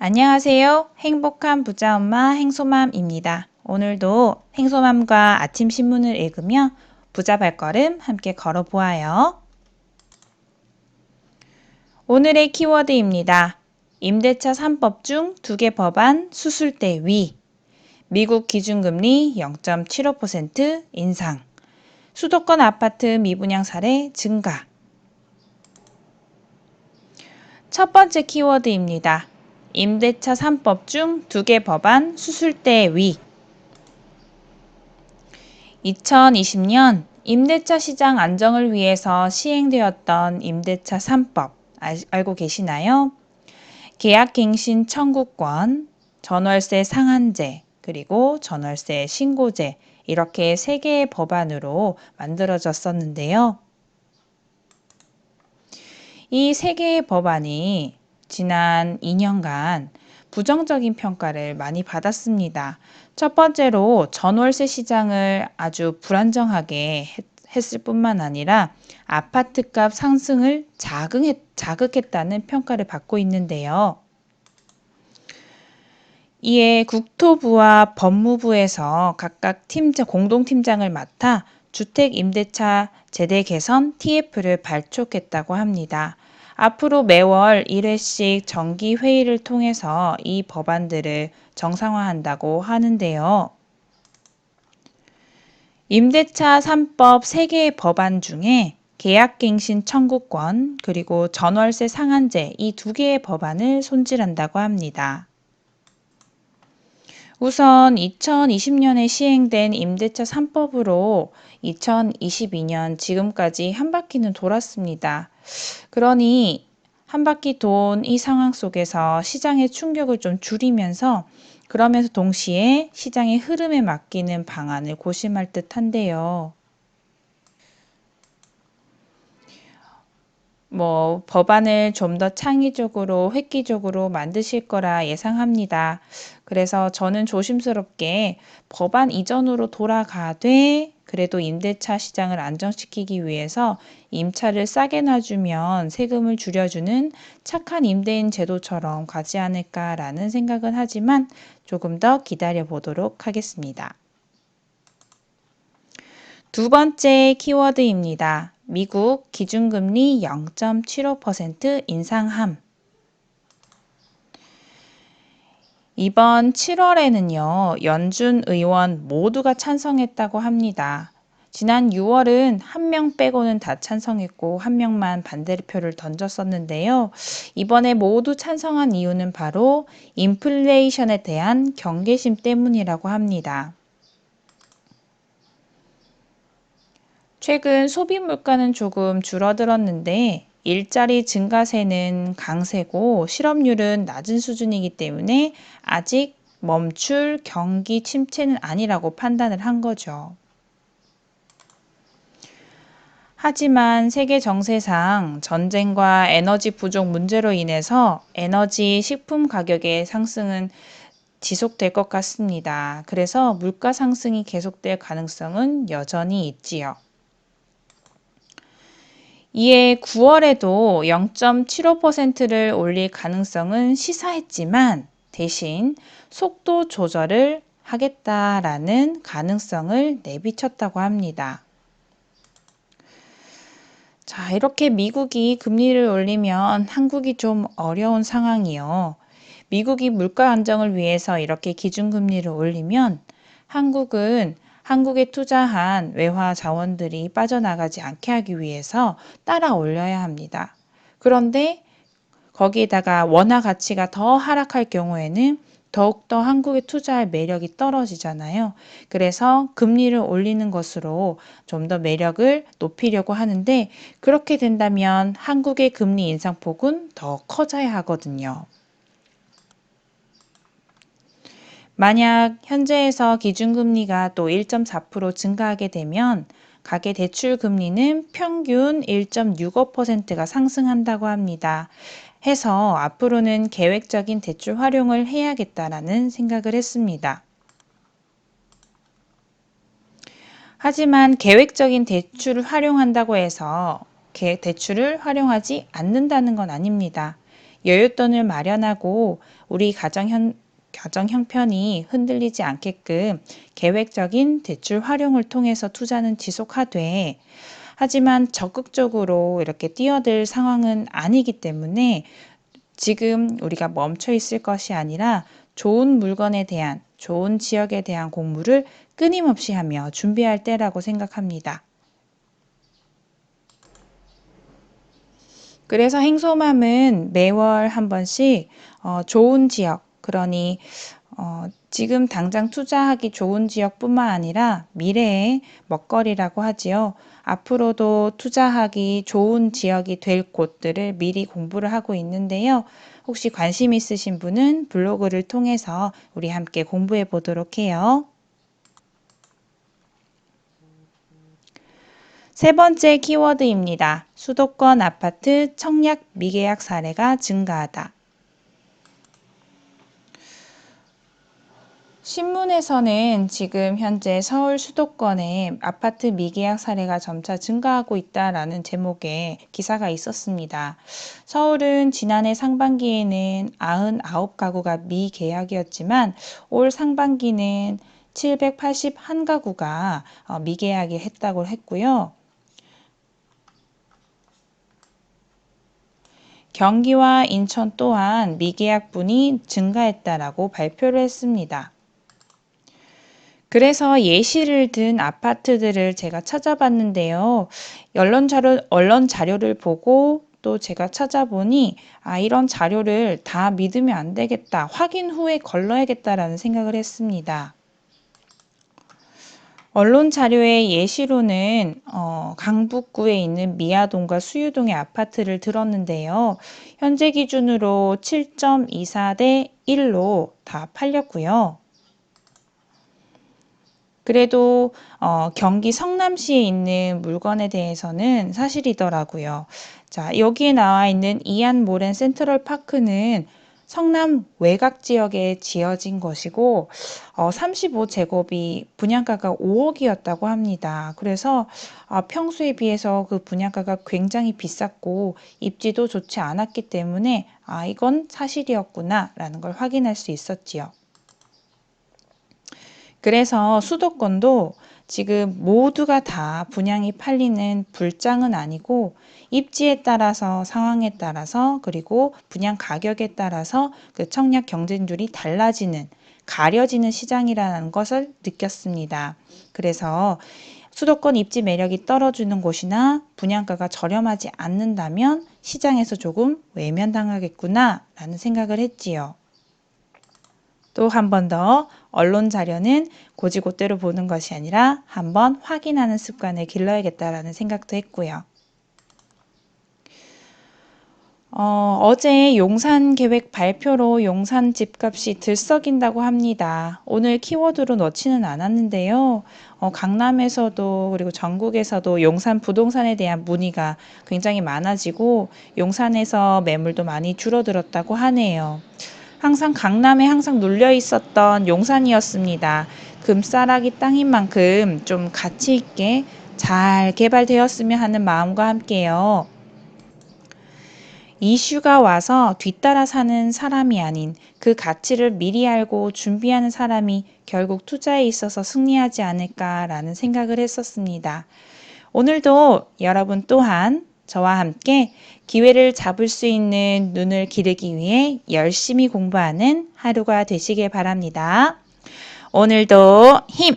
안녕하세요. 행복한 부자 엄마 행소맘입니다. 오늘도 행소맘과 아침 신문을 읽으며 부자 발걸음 함께 걸어보아요. 오늘의 키워드입니다. 임대차 3법 중 2개 법안 수술대 위. 미국 기준금리 0.75% 인상. 수도권 아파트 미분양 사례 증가. 첫 번째 키워드입니다. 임대차 3법 중 2개 법안 수술대 위. 2020년 임대차 시장 안정을 위해서 시행되었던 임대차 3법 알고 계시나요? 계약갱신 청구권, 전월세 상한제, 그리고 전월세 신고제 이렇게 3개의 법안으로 만들어졌었는데요. 이 3개의 법안이 지난 2년간 부정적인 평가를 많이 받았습니다. 첫 번째로 전월세 시장을 아주 불안정하게 했을 뿐만 아니라 아파트값 상승을 자극했다는 평가를 받고 있는데요. 이에 국토부와 법무부에서 각각 공동팀장을 맡아 주택임대차 제대 개선 TF를 발족했다고 합니다. 앞으로 매월 1회씩 정기회의를 통해서 이 법안들을 정상화한다고 하는데요. 임대차 3법 3개의 법안 중에 계약갱신 청구권 그리고 전월세 상한제 이 2개의 법안을 손질한다고 합니다. 우선 2020년에 시행된 임대차 3법으로 2022년 지금까지 한 바퀴는 돌았습니다. 그러니 한 바퀴 돈 이 상황 속에서 시장의 충격을 좀 줄이면서 그러면서 동시에 시장의 흐름에 맡기는 방안을 고심할 듯한데요. 법안을 좀 더 창의적으로 획기적으로 만드실 거라 예상합니다. 그래서 저는 조심스럽게 법안 이전으로 돌아가되 그래도 임대차 시장을 안정시키기 위해서 임차를 싸게 놔주면 세금을 줄여주는 착한 임대인 제도처럼 가지 않을까라는 생각은 하지만 조금 더 기다려 보도록 하겠습니다. 두 번째 키워드입니다. 미국 기준금리 0.75% 인상함. 이번 7월에는요, 연준 의원 모두가 찬성했다고 합니다. 지난 6월은 한 명 빼고는 다 찬성했고 한 명만 반대표를 던졌었는데요. 이번에 모두 찬성한 이유는 바로 인플레이션에 대한 경계심 때문이라고 합니다. 최근 소비 물가는 조금 줄어들었는데 일자리 증가세는 강세고 실업률은 낮은 수준이기 때문에 아직 멈출 경기 침체는 아니라고 판단을 한 거죠. 하지만 세계 정세상 전쟁과 에너지 부족 문제로 인해서 에너지 식품 가격의 상승은 지속될 것 같습니다. 그래서 물가 상승이 계속될 가능성은 여전히 있지요. 이에 9월에도 0.75%를 올릴 가능성은 시사했지만 대신 속도 조절을 하겠다라는 가능성을 내비쳤다고 합니다. 자, 이렇게 미국이 금리를 올리면 한국이 좀 어려운 상황이요. 미국이 물가 안정을 위해서 이렇게 기준금리를 올리면 한국은 한국에 투자한 외화 자원들이 빠져나가지 않게 하기 위해서 따라 올려야 합니다. 그런데 거기에다가 원화 가치가 더 하락할 경우에는 더욱더 한국에 투자할 매력이 떨어지잖아요. 그래서 금리를 올리는 것으로 좀 더 매력을 높이려고 하는데 그렇게 된다면 한국의 금리 인상폭은 더 커져야 하거든요. 만약 현재에서 기준금리가 또 1.4% 증가하게 되면 가계대출 금리는 평균 1.65%가 상승한다고 합니다. 해서 앞으로는 계획적인 대출 활용을 해야겠다라는 생각을 했습니다. 하지만 계획적인 대출을 활용한다고 해서 대출을 활용하지 않는다는 건 아닙니다. 여윳돈을 마련하고 우리 가정 형편이 흔들리지 않게끔 계획적인 대출 활용을 통해서 투자는 지속하되, 하지만 적극적으로 이렇게 뛰어들 상황은 아니기 때문에 지금 우리가 멈춰 있을 것이 아니라 좋은 물건에 대한, 좋은 지역에 대한 공부를 끊임없이 하며 준비할 때라고 생각합니다. 그래서 행소맘은 매월 한 번씩 좋은 지역, 그러니 지금 당장 투자하기 좋은 지역뿐만 아니라 미래의 먹거리라고 하지요. 앞으로도 투자하기 좋은 지역이 될 곳들을 미리 공부를 하고 있는데요. 혹시 관심 있으신 분은 블로그를 통해서 우리 함께 공부해 보도록 해요. 세 번째 키워드입니다. 수도권 아파트 청약 미계약 사례가 증가하다. 신문에서는 지금 현재 서울 수도권에 아파트 미계약 사례가 점차 증가하고 있다라는 제목의 기사가 있었습니다. 서울은 지난해 상반기에는 99가구가 미계약이었지만 올 상반기는 781가구가 미계약이 했다고 했고요. 경기와 인천 또한 미계약분이 증가했다라고 발표를 했습니다. 그래서 예시를 든 아파트들을 제가 찾아봤는데요. 언론 자료를 보고 또 제가 찾아보니 이런 자료를 다 믿으면 안 되겠다. 확인 후에 걸러야겠다라는 생각을 했습니다. 언론 자료의 예시로는 강북구에 있는 미아동과 수유동의 아파트를 들었는데요. 현재 기준으로 7.24대 1로 다 팔렸고요. 그래도 경기 성남시에 있는 물건에 대해서는 사실이더라고요. 자, 여기에 나와 있는 이안모렌 센트럴파크는 성남 외곽 지역에 지어진 것이고 35제곱이 분양가가 5억이었다고 합니다. 그래서 평수에 비해서 그 분양가가 굉장히 비쌌고 입지도 좋지 않았기 때문에 이건 사실이었구나라는 걸 확인할 수 있었지요. 그래서 수도권도 지금 모두가 다 분양이 팔리는 불장은 아니고 입지에 따라서 상황에 따라서 그리고 분양 가격에 따라서 그 청약 경쟁률이 달라지는 가려지는 시장이라는 것을 느꼈습니다. 그래서 수도권 입지 매력이 떨어지는 곳이나 분양가가 저렴하지 않는다면 시장에서 조금 외면당하겠구나 라는 생각을 했지요. 또 한 번 더 언론 자료는 고지고대로 보는 것이 아니라 한번 확인하는 습관을 길러야겠다라는 생각도 했고요. 어제 용산 계획 발표로 용산 집값이 들썩인다고 합니다. 오늘 키워드로 넣지는 않았는데요. 강남에서도 그리고 전국에서도 용산 부동산에 대한 문의가 굉장히 많아지고 용산에서 매물도 많이 줄어들었다고 하네요. 항상 강남에 항상 눌려 있었던 용산이었습니다. 금싸라기 땅인 만큼 좀 가치 있게 잘 개발되었으면 하는 마음과 함께요. 이슈가 와서 뒤따라 사는 사람이 아닌 그 가치를 미리 알고 준비하는 사람이 결국 투자에 있어서 승리하지 않을까라는 생각을 했었습니다. 오늘도 여러분 또한 저와 함께 기회를 잡을 수 있는 눈을 기르기 위해 열심히 공부하는 하루가 되시길 바랍니다. 오늘도 힘!